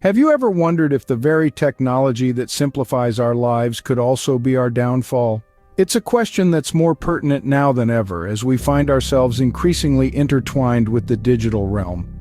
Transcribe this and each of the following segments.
Have you ever wondered if the very technology that simplifies our lives could also be our downfall? It's a question that's more pertinent now than ever as we find ourselves increasingly intertwined with the digital realm.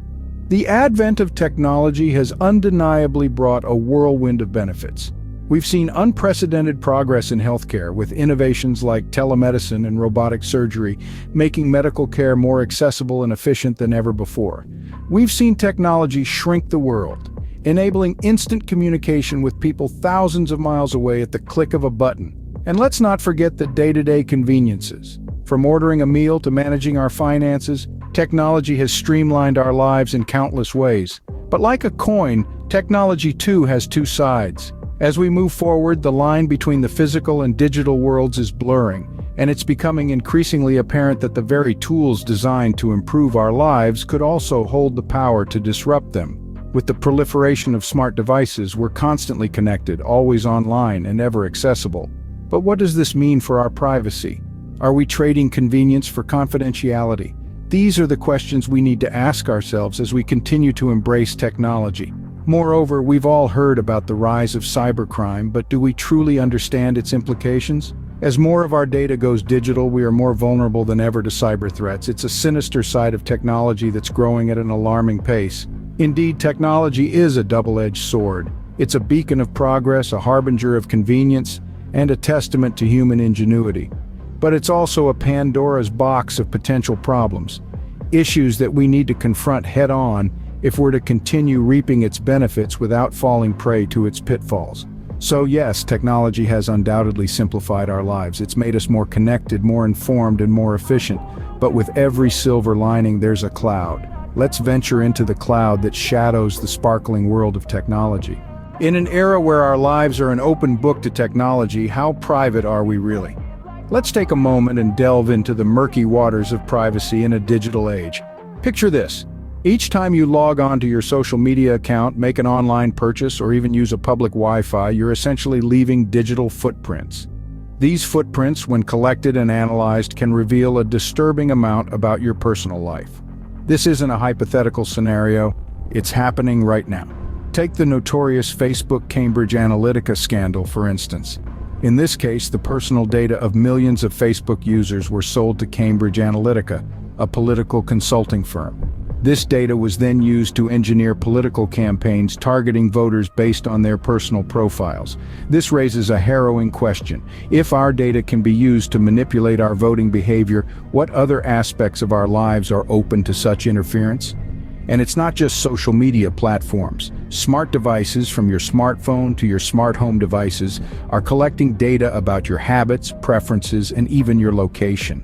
The advent of technology has undeniably brought a whirlwind of benefits. We've seen unprecedented progress in healthcare, with innovations like telemedicine and robotic surgery making medical care more accessible and efficient than ever before. We've seen technology shrink the world, enabling instant communication with people thousands of miles away at the click of a button. And let's not forget the day-to-day conveniences. From ordering a meal to managing our finances, technology has streamlined our lives in countless ways. But like a coin, technology too has two sides. As we move forward, the line between the physical and digital worlds is blurring, and it's becoming increasingly apparent that the very tools designed to improve our lives could also hold the power to disrupt them. With the proliferation of smart devices, we're constantly connected, always online, and ever accessible. But what does this mean for our privacy? Are we trading convenience for confidentiality? These are the questions we need to ask ourselves as we continue to embrace technology. Moreover, we've all heard about the rise of cybercrime, but do we truly understand its implications? As more of our data goes digital, we are more vulnerable than ever to cyber threats. It's a sinister side of technology that's growing at an alarming pace. Indeed, technology is a double-edged sword. It's a beacon of progress, a harbinger of convenience, and a testament to human ingenuity. But it's also a Pandora's box of potential problems, issues that we need to confront head-on if we're to continue reaping its benefits without falling prey to its pitfalls. So yes, technology has undoubtedly simplified our lives. It's made us more connected, more informed, and more efficient. But with every silver lining, there's a cloud. Let's venture into the cloud that shadows the sparkling world of technology. In an era where our lives are an open book to technology, how private are we really? Let's take a moment and delve into the murky waters of privacy in a digital age. Picture this. Each time you log on to your social media account, make an online purchase, or even use a public Wi-Fi, you're essentially leaving digital footprints. These footprints, when collected and analyzed, can reveal a disturbing amount about your personal life. This isn't a hypothetical scenario, it's happening right now. Take the notorious Facebook Cambridge Analytica scandal, for instance. In this case, the personal data of millions of Facebook users were sold to Cambridge Analytica, a political consulting firm. This data was then used to engineer political campaigns targeting voters based on their personal profiles. This raises a harrowing question. If our data can be used to manipulate our voting behavior, what other aspects of our lives are open to such interference? And it's not just social media platforms. Smart devices, from your smartphone to your smart home devices, are collecting data about your habits, preferences, and even your location.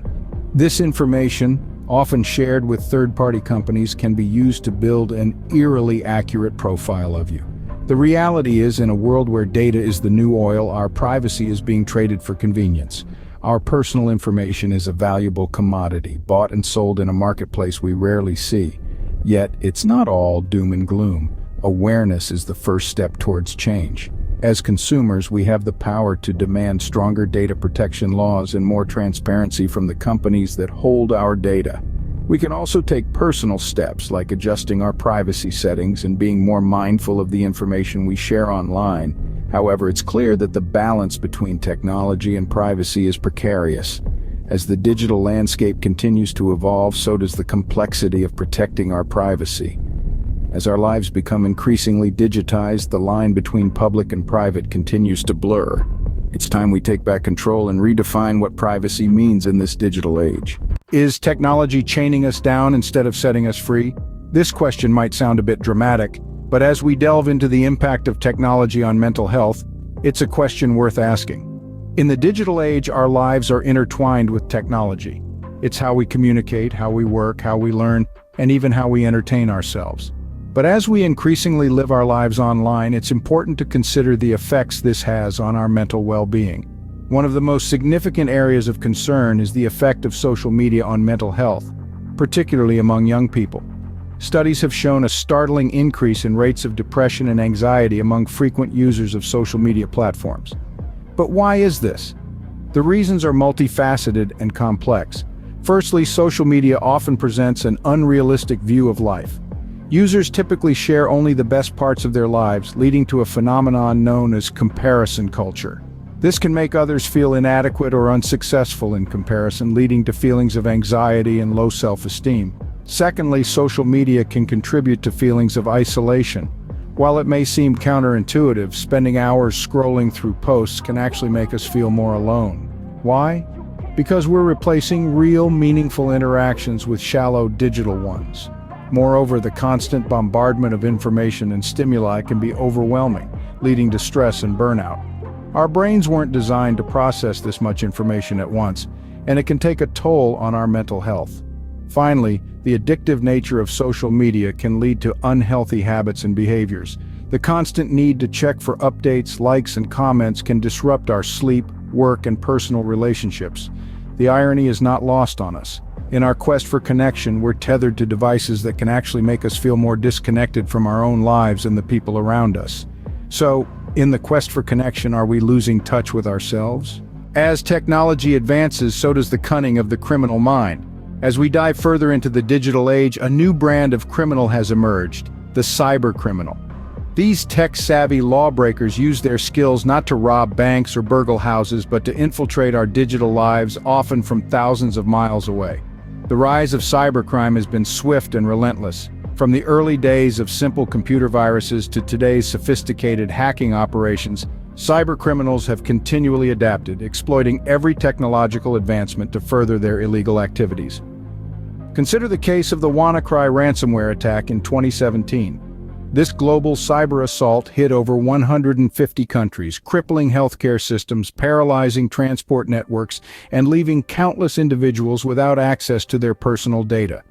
This information, often shared with third-party companies, can be used to build an eerily accurate profile of you. The reality is, in a world where data is the new oil, our privacy is being traded for convenience. Our personal information is a valuable commodity, bought and sold in a marketplace we rarely see. Yet, it's not all doom and gloom. Awareness is the first step towards change. As consumers, we have the power to demand stronger data protection laws and more transparency from the companies that hold our data. We can also take personal steps like adjusting our privacy settings and being more mindful of the information we share online. However, it's clear that the balance between technology and privacy is precarious. As the digital landscape continues to evolve, so does the complexity of protecting our privacy. As our lives become increasingly digitized, the line between public and private continues to blur. It's time we take back control and redefine what privacy means in this digital age. Is technology chaining us down instead of setting us free? This question might sound a bit dramatic, but as we delve into the impact of technology on mental health, it's a question worth asking. In the digital age, our lives are intertwined with technology. It's how we communicate, how we work, how we learn, and even how we entertain ourselves. But as we increasingly live our lives online, it's important to consider the effects this has on our mental well-being. One of the most significant areas of concern is the effect of social media on mental health, particularly among young people. Studies have shown a startling increase in rates of depression and anxiety among frequent users of social media platforms. But why is this? The reasons are multifaceted and complex. Firstly, social media often presents an unrealistic view of life. Users typically share only the best parts of their lives, leading to a phenomenon known as comparison culture. This can make others feel inadequate or unsuccessful in comparison, leading to feelings of anxiety and low self-esteem. Secondly, social media can contribute to feelings of isolation. While it may seem counterintuitive, spending hours scrolling through posts can actually make us feel more alone. Why? Because we're replacing real, meaningful interactions with shallow digital ones. Moreover, the constant bombardment of information and stimuli can be overwhelming, leading to stress and burnout. Our brains weren't designed to process this much information at once, and it can take a toll on our mental health. Finally, the addictive nature of social media can lead to unhealthy habits and behaviors. The constant need to check for updates, likes, and comments can disrupt our sleep, work, and personal relationships. The irony is not lost on us. In our quest for connection, we're tethered to devices that can actually make us feel more disconnected from our own lives and the people around us. So, in the quest for connection, are we losing touch with ourselves? As technology advances, so does the cunning of the criminal mind. As we dive further into the digital age, a new brand of criminal has emerged, the cybercriminal. These tech-savvy lawbreakers use their skills not to rob banks or burgle houses, but to infiltrate our digital lives, often from thousands of miles away. The rise of cybercrime has been swift and relentless. From the early days of simple computer viruses to today's sophisticated hacking operations, cybercriminals have continually adapted, exploiting every technological advancement to further their illegal activities. Consider the case of the WannaCry ransomware attack in 2017. This global cyber assault hit over 150 countries, crippling healthcare systems, paralyzing transport networks, and leaving countless individuals without access to their personal data.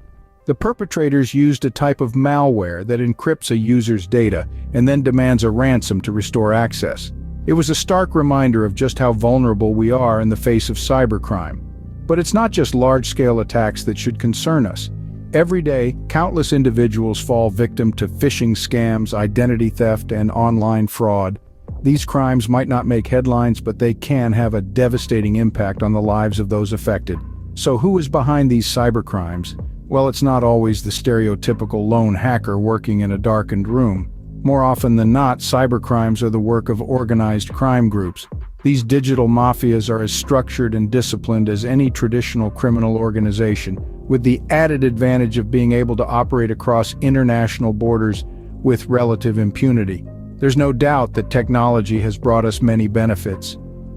The perpetrators used a type of malware that encrypts a user's data and then demands a ransom to restore access. It was a stark reminder of just how vulnerable we are in the face of cybercrime. But it's not just large-scale attacks that should concern us. Every day, countless individuals fall victim to phishing scams, identity theft, and online fraud. These crimes might not make headlines, but they can have a devastating impact on the lives of those affected. So who is behind these cybercrimes? Well, it's not always the stereotypical lone hacker working in a darkened room. More often than not, cybercrimes are the work of organized crime groups. These digital mafias are as structured and disciplined as any traditional criminal organization, with the added advantage of being able to operate across international borders with relative impunity. There's no doubt that technology has brought us many benefits.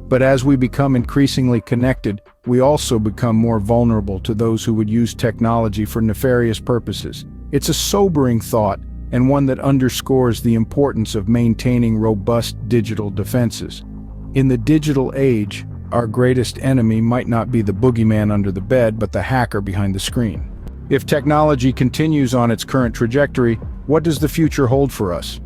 But as we become increasingly connected, we also become more vulnerable to those who would use technology for nefarious purposes. It's a sobering thought, and one that underscores the importance of maintaining robust digital defenses. In the digital age, our greatest enemy might not be the boogeyman under the bed, but the hacker behind the screen. If technology continues on its current trajectory, what does the future hold for us?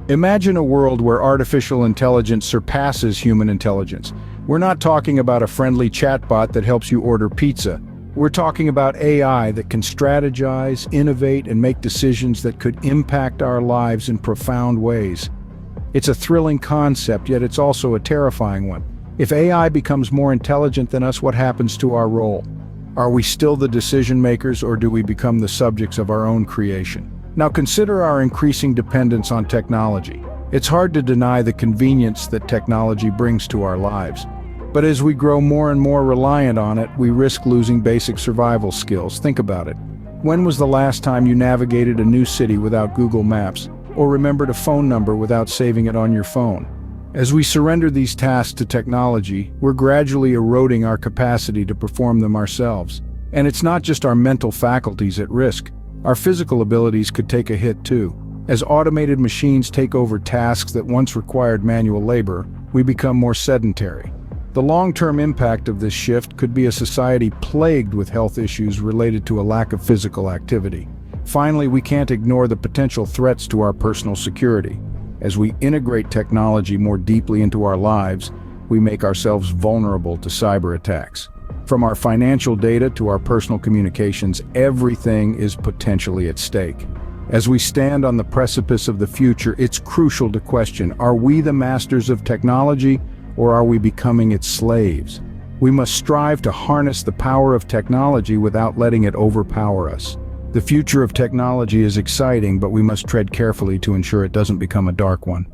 Imagine a world where artificial intelligence surpasses human intelligence. We're not talking about a friendly chatbot that helps you order pizza. We're talking about AI that can strategize, innovate, and make decisions that could impact our lives in profound ways. It's a thrilling concept, yet it's also a terrifying one. If AI becomes more intelligent than us, what happens to our role? Are we still the decision makers, or do we become the subjects of our own creation? Now consider our increasing dependence on technology. It's hard to deny the convenience that technology brings to our lives. But as we grow more and more reliant on it, we risk losing basic survival skills. Think about it. When was the last time you navigated a new city without Google Maps, or remembered a phone number without saving it on your phone? As we surrender these tasks to technology, we're gradually eroding our capacity to perform them ourselves. And it's not just our mental faculties at risk. Our physical abilities could take a hit too. As automated machines take over tasks that once required manual labor, we become more sedentary. The long-term impact of this shift could be a society plagued with health issues related to a lack of physical activity. Finally, we can't ignore the potential threats to our personal security. As we integrate technology more deeply into our lives, we make ourselves vulnerable to cyber attacks. From our financial data to our personal communications, everything is potentially at stake. As we stand on the precipice of the future, it's crucial to question, are we the masters of technology, or are we becoming its slaves? We must strive to harness the power of technology without letting it overpower us. The future of technology is exciting, but we must tread carefully to ensure it doesn't become a dark one.